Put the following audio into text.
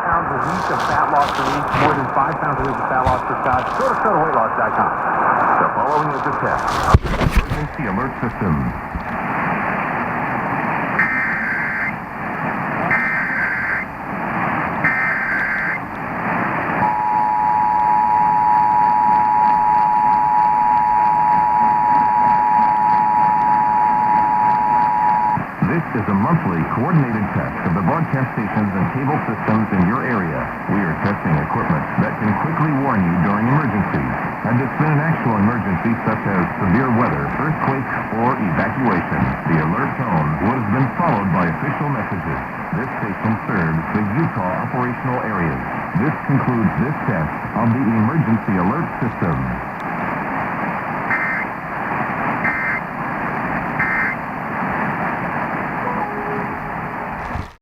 pounds a week of fat loss per week, more than 5 pounds a week of fat loss per Scott. Go to StotaWeightLoss.com. The following is a test of the emergency alert system. This is a monthly coordinated test of the broadcast stations and cable systems in your area. We are testing equipment that can quickly warn you during emergencies. Had this been an actual emergency such as severe weather, earthquake, or evacuation, the alert tone would have been followed by official messages. This station serves the Utah operational areas. This concludes this test of the emergency alert system.